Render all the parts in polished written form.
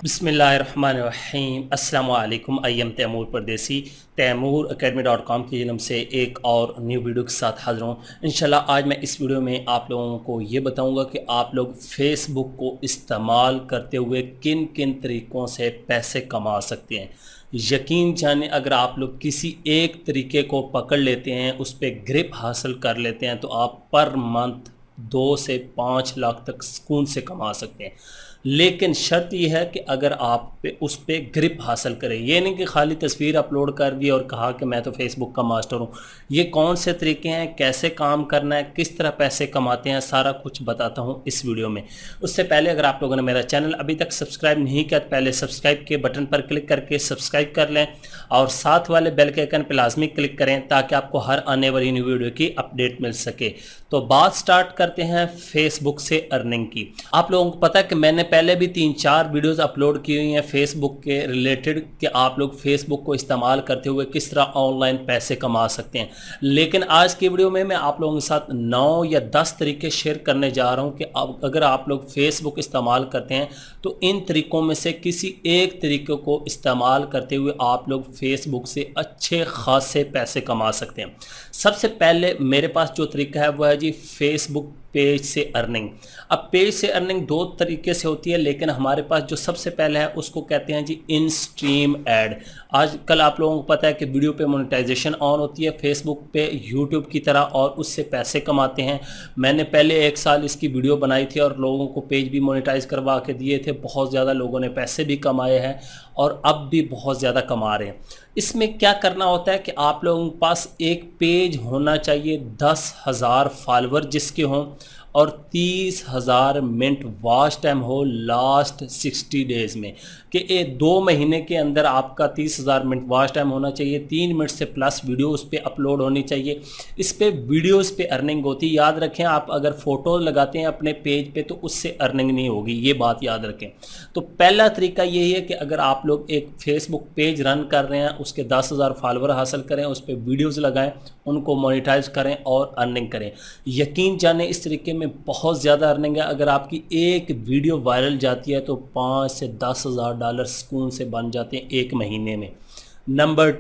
बिस्मिल्लाहिर्रहमानिर्रहीम अस्सलाम वालेकुम। आई एम तैमूर परदेसी तैमूर academy.com की जन्म से एक और न्यू वीडियो के साथ हाज़िर हूँ। इंशाल्लाह आज मैं इस वीडियो में आप लोगों को ये बताऊँगा कि आप लोग फेसबुक को इस्तेमाल करते हुए किन किन तरीक़ों से पैसे कमा सकते हैं। यकीन जाने अगर आप लोग किसी एक तरीके को पकड़ लेते हैं, उस पर ग्रिप हासिल कर लेते हैं, तो आप पर मंथ 2 से 5 लाख तक सुकून से कमा सकते हैं। लेकिन शर्त यह है कि अगर आप उस पर ग्रिप हासिल करें, ये नहीं कि खाली तस्वीर अपलोड कर दी और कहा कि मैं तो फेसबुक का मास्टर हूँ। ये कौन से तरीके हैं, कैसे काम करना है, किस तरह पैसे कमाते हैं, सारा कुछ बताता हूँ इस वीडियो में। उससे पहले अगर आप लोगों ने मेरा चैनल अभी तक सब्सक्राइब नहीं किया तो पहले सब्सक्राइब के बटन पर क्लिक करके सब्सक्राइब कर लें और साथ वाले बेल के आइकन पर लाजमी क्लिक करें ताकि आपको हर आने वाली न्यू वीडियो की अपडेट मिल सके। तो बात स्टार्ट करते हैं फेसबुक से अर्निंग की। आप लोगों को पता है कि मैंने पहले भी 3-4 वीडियोस अपलोड की हुई हैं फेसबुक के रिलेटेड कि आप लोग फेसबुक को इस्तेमाल करते हुए किस तरह ऑनलाइन पैसे कमा सकते हैं। लेकिन आज की वीडियो में मैं आप लोगों के साथ 9 या 10 तरीके शेयर करने जा रहा हूं कि अगर आप लोग फेसबुक इस्तेमाल करते हैं तो इन तरीकों में से किसी एक तरीके को इस्तेमाल करते हुए आप लोग फेसबुक से अच्छे खासे पैसे कमा सकते हैं। सबसे पहले मेरे पास जो तरीका है वह है जी फेसबुक पेज से अर्निंग। अब पेज से अर्निंग 2 तरीके से होती है, लेकिन हमारे पास जो सबसे पहले है उसको कहते हैं जी इन स्ट्रीम ऐड। आजकल आप लोगों को पता है कि वीडियो पे मोनेटाइजेशन ऑन होती है फेसबुक पे यूट्यूब की तरह और उससे पैसे कमाते हैं। मैंने पहले 1 साल इसकी वीडियो बनाई थी और लोगों को पेज भी मोनेटाइज करवा के दिए थे। बहुत ज़्यादा लोगों ने पैसे भी कमाए हैं और अब भी बहुत ज़्यादा कमा रहे हैं। इसमें क्या करना होता है कि आप लोगों के पास एक पेज होना चाहिए 10,000 फॉलोवर जिसके हों और 30,000 मिनट वॉच टाइम हो लास्ट 60 डेज़ में, कि 2 महीने के अंदर आपका 30,000 मिनट वॉच टाइम होना चाहिए। 3 मिनट से प्लस वीडियो उस पर अपलोड होनी चाहिए। इस पे वीडियोस पे अर्निंग होती है। याद रखें, आप अगर फ़ोटो लगाते हैं अपने पेज पे तो उससे अर्निंग नहीं होगी, ये बात याद रखें। तो पहला तरीका यही है कि अगर आप लोग एक फेसबुक पेज रन कर रहे हैं, उसके 10,000 फॉलोवर हासिल करें, उस पर वीडियोज़ लगाएँ, उनको मोनेटाइज करें और अर्निंग करें। यकीन जाने इस तरीके में बहुत ज़्यादा अर्निंग है। अगर आपकी एक वीडियो वायरल जाती है तो 5 से 10,000 डॉलर सुकून से बन जाते हैं 1 महीने में। नंबर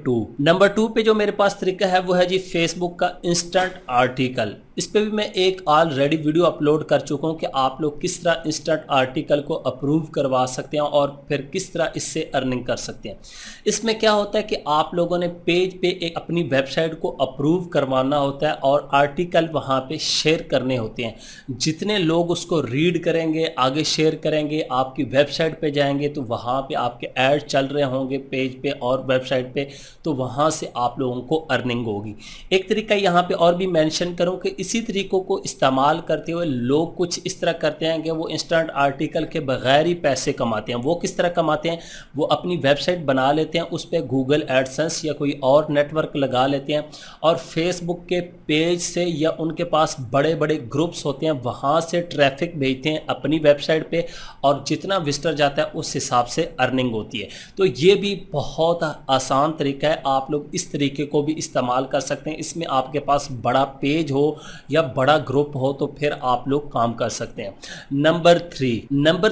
2 पे जो मेरे पास तरीका है वो है जी फेसबुक का इंस्टेंट आर्टिकल। इस पे भी मैं एक ऑलरेडी वीडियो अपलोड कर चुका हूँ कि आप लोग किस तरह इंस्टेंट आर्टिकल को अप्रूव करवा सकते हैं और फिर किस तरह इससे अर्निंग कर सकते हैं। इसमें क्या होता है कि आप लोगों ने पेज पे एक अपनी वेबसाइट को अप्रूव करवाना होता है और आर्टिकल वहाँ पे शेयर करने होते हैं। जितने लोग उसको रीड करेंगे, आगे शेयर करेंगे, आपकी वेबसाइट पे जाएंगे तो वहाँ पे आपके ऐड चल रहे होंगे पेज पे और वेबसाइट पे, तो वहाँ से आप लोगों को अर्निंग होगी। एक तरीका यहाँ पे और भी मेंशन करूँ कि इसी तरीकों को इस्तेमाल करते हुए लोग कुछ इस तरह करते हैं कि वो इंस्टेंट आर्टिकल के बगैर ही पैसे कमाते हैं। वो किस तरह कमाते हैं, वो अपनी वेबसाइट बना लेते हैं, उस पर गूगल एडसेंस या कोई और नेटवर्क लगा लेते हैं और फेसबुक के पेज से या उनके पास बड़े बड़े ग्रुप्स होते हैं वहाँ से ट्रैफिक भेजते हैं अपनी वेबसाइट पे और जितना विजिटर जाता है उस हिसाब से अर्निंग होती है। तो ये भी बहुत आसान तरीका है, आप लोग इस तरीके को भी इस्तेमाल कर सकते हैं। इसमें आपके पास बड़ा पेज हो या बड़ा ग्रुप हो तो फिर आप लोग काम कर सकते हैं। नंबर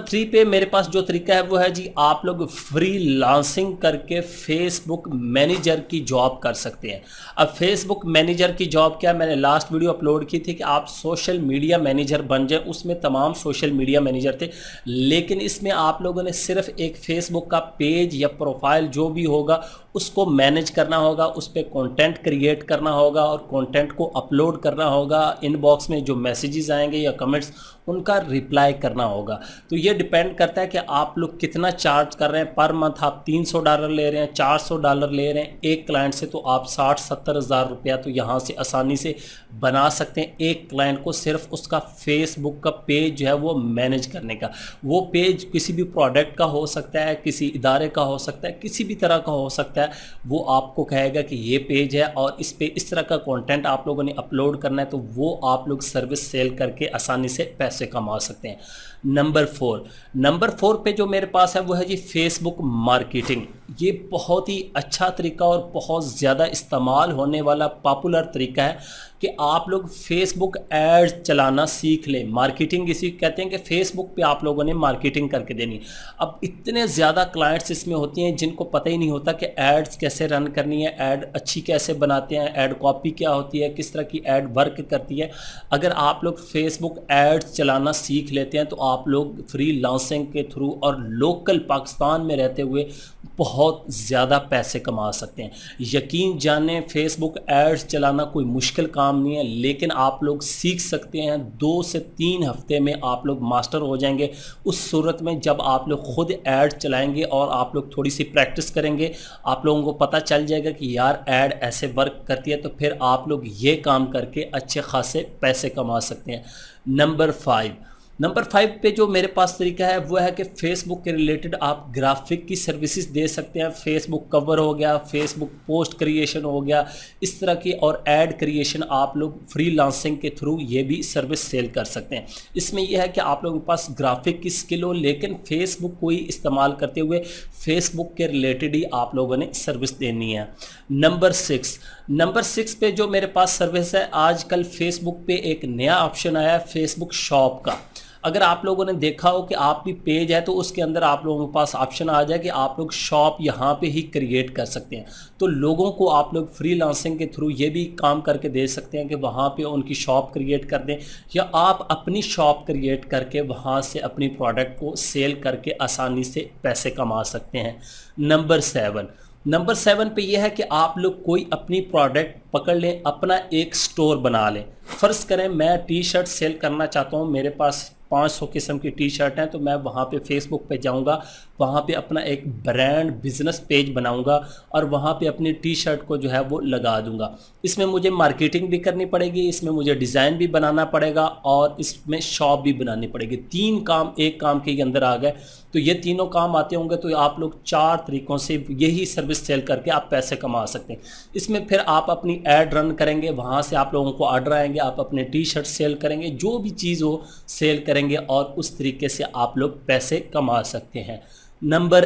3 पे मेरे पास जो तरीका है वो है जी आप लोग फ्रीलांसिंग करके फेसबुक मैनेजर की जॉब कर सकते हैं। अब फेसबुक मैनेजर की जॉब क्या, मैंने लास्ट वीडियो अपलोड की थी कि आप सोशल मीडिया मैनेजर बन जाए। उसमें तमाम सोशल मीडिया मैनेजर थे, लेकिन इसमें आप लोगों ने सिर्फ एक फेसबुक का पेज या प्रोफाइल जो भी होगा उसको मैनेज करना होगा, उस पर कंटेंट क्रिएट करना होगा और कंटेंट को अपलोड करना होगा। इनबॉक्स में जो मैसेजेस आएंगे या कमेंट्स उनका रिप्लाई करना होगा। तो ये डिपेंड करता है कि आप लोग कितना चार्ज कर रहे हैं। पर मंथ आप $300 ले रहे हैं, $400 ले रहे हैं एक क्लाइंट से, तो आप 60-70 हज़ार रुपया तो यहाँ से आसानी से बना सकते हैं एक क्लाइंट को सिर्फ उसका फेसबुक का पेज जो है वो मैनेज करने का। वो पेज किसी भी प्रोडक्ट का हो सकता है, किसी इदारे का हो सकता है, किसी भी तरह का हो सकता है। वो आपको कहेगा कि ये पेज है और इस पे इस तरह का कंटेंट आप लोगों ने अपलोड करना है, तो वो आप लोग सर्विस सेल करके आसानी से पैसे कमा सकते हैं। नंबर 4 पे जो मेरे पास है वो है जी फेसबुक मार्केटिंग। ये बहुत ही अच्छा तरीका और बहुत ज़्यादा इस्तेमाल होने वाला पॉपुलर तरीका है कि कि आप लोग फेसबुक एड्स चलाना सीख लें। मार्केटिंग इसी कहते हैं कि फेसबुक पे आप लोगों ने मार्केटिंग करके देनी। अब इतने ज़्यादा क्लाइंट्स इसमें होती हैं जिनको पता ही नहीं होता कि एड्स कैसे रन करनी है, ऐड अच्छी कैसे बनाते हैं, ऐड कॉपी क्या होती है, किस तरह की ऐड वर्क करती है। अगर आप लोग फेसबुक एड्स चलाना सीख लेते हैं तो आप लोग फ्रीलांसिंग के थ्रू और लोकल पाकिस्तान में रहते हुए बहुत ज़्यादा पैसे कमा सकते हैं। यकीन जाने फेसबुक एड्स चलाना कोई मुश्किल काम नहीं है, लेकिन आप लोग सीख सकते हैं। 2 से 3 हफ्ते में आप लोग मास्टर हो जाएंगे। उस सूरत में जब आप लोग खुद एड्स चलाएंगे और आप लोग थोड़ी सी प्रैक्टिस करेंगे, आप लोगों को पता चल जाएगा कि यार ऐड ऐसे वर्क करती है, तो फिर आप लोग ये काम करके अच्छे खासे पैसे कमा सकते हैं। नंबर 5 पे जो मेरे पास तरीका है वो है कि फेसबुक के रिलेटेड आप ग्राफिक की सर्विसेज दे सकते हैं। फेसबुक कवर हो गया, फेसबुक पोस्ट क्रिएशन हो गया, इस तरह की और ऐड क्रिएशन आप लोग फ्रीलांसिंग के थ्रू ये भी सर्विस सेल कर सकते हैं। इसमें यह है कि आप लोगों के पास ग्राफिक की स्किल हो, लेकिन फेसबुक को ही इस्तेमाल करते हुए फेसबुक के रिलेटेड ही आप लोगों ने सर्विस देनी है। नंबर 6 पे जो मेरे पास सर्विस है, आजकल फेसबुक पे एक नया ऑप्शन आया है फेसबुक शॉप का। अगर आप लोगों ने देखा हो कि आप भी पेज है तो उसके अंदर आप लोगों के पास ऑप्शन आ जाए कि आप लोग शॉप यहाँ पे ही क्रिएट कर सकते हैं। तो लोगों को आप लोग फ्रीलांसिंग के थ्रू ये भी काम करके दे सकते हैं कि वहाँ पे उनकी शॉप क्रिएट कर दें, या आप अपनी शॉप क्रिएट करके वहाँ से अपनी प्रोडक्ट को सेल करके आसानी से पैसे कमा सकते हैं। नंबर 7 पे यह है कि आप लोग कोई अपनी प्रोडक्ट पकड़ लें, अपना एक स्टोर बना लें। फ़र्ज़ करें मैं टी शर्ट सेल करना चाहता हूँ, मेरे पास 500 किस्म की टी शर्ट हैं, तो मैं वहाँ पे फेसबुक पे जाऊँगा, वहाँ पे अपना एक ब्रांड बिज़नेस पेज बनाऊँगा और वहाँ पे अपनी टी शर्ट को जो है वो लगा दूँगा। इसमें मुझे मार्केटिंग भी करनी पड़ेगी, इसमें मुझे डिज़ाइन भी बनाना पड़ेगा और इसमें शॉप भी बनानी पड़ेगी। 3 काम एक काम के अंदर आ गए। तो ये तीनों काम आते होंगे तो आप लोग 4 तरीक़ों से यही सर्विस सेल करके आप पैसे कमा सकते हैं। इसमें फिर आप अपनी ऐड रन करेंगे, वहाँ से आप लोगों को ऑर्डर आएंगे, आप अपने टी शर्ट सेल करेंगे, जो भी चीज़ हो सेल करेंगे और उस तरीके से आप लोग पैसे कमा सकते हैं। नंबर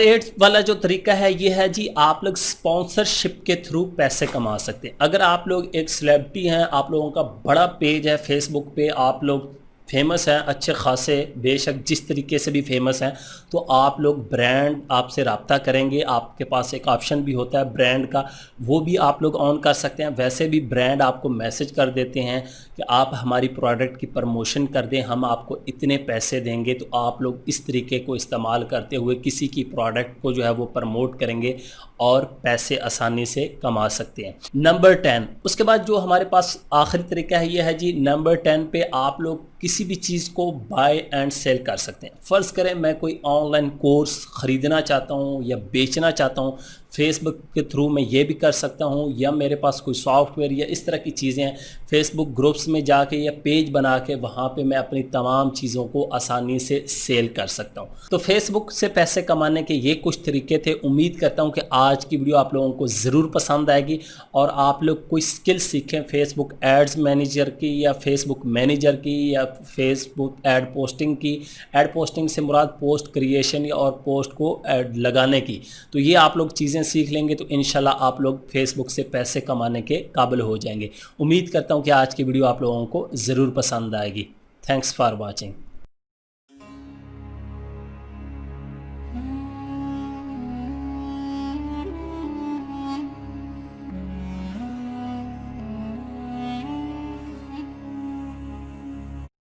8 वाला जो तरीका है ये है जी, आप लोग स्पॉन्सरशिप के थ्रू पैसे कमा सकते हैं। अगर आप लोग एक सेलिब्रिटी हैं, आप लोगों का बड़ा पेज है फेसबुक पे, आप लोग फेमस हैं अच्छे खासे, बेशक जिस तरीके से भी फेमस हैं, तो आप लोग ब्रांड आपसे रब्ता करेंगे। आपके पास एक ऑप्शन भी होता है ब्रांड का, वो भी आप लोग ऑन कर सकते हैं। वैसे भी ब्रांड आपको मैसेज कर देते हैं कि आप हमारी प्रोडक्ट की प्रमोशन कर दें, हम आपको इतने पैसे देंगे। तो आप लोग इस तरीके को इस्तेमाल करते हुए किसी की प्रोडक्ट को जो है वो प्रमोट करेंगे और पैसे आसानी से कमा सकते हैं। नंबर 10, उसके बाद जो हमारे पास आखिरी तरीका है ये है जी, नंबर 10 पे आप लोग किसी भी चीज़ को बाय एंड सेल कर सकते हैं। फ़र्ज़ करें मैं कोई ऑनलाइन कोर्स ख़रीदना चाहता हूँ या बेचना चाहता हूँ, फेसबुक के थ्रू मैं ये भी कर सकता हूँ, या मेरे पास कोई सॉफ्टवेयर या इस तरह की चीज़ें हैं, फेसबुक ग्रुप्स में जाके या पेज बना के वहाँ पे मैं अपनी तमाम चीज़ों को आसानी से सेल कर सकता हूँ। तो फेसबुक से पैसे कमाने के ये कुछ तरीके थे। उम्मीद करता हूँ कि आज की वीडियो आप लोगों को ज़रूर पसंद आएगी और आप लोग कोई स्किल सीखें फेसबुक एड्स मैनेजर की, या फेसबुक मैनेजर की, या फेसबुक एड पोस्टिंग की। एड पोस्टिंग से मुराद पोस्ट क्रिएशन और पोस्ट को एड लगाने की। तो ये आप लोग चीज़ें सीख लेंगे तो इंशाल्लाह आप लोग फेसबुक से पैसे कमाने के काबिल हो जाएंगे। उम्मीद करता हूँ कि आज की वीडियो आप लोगों को ज़रूर पसंद आएगी। Thanks for watching.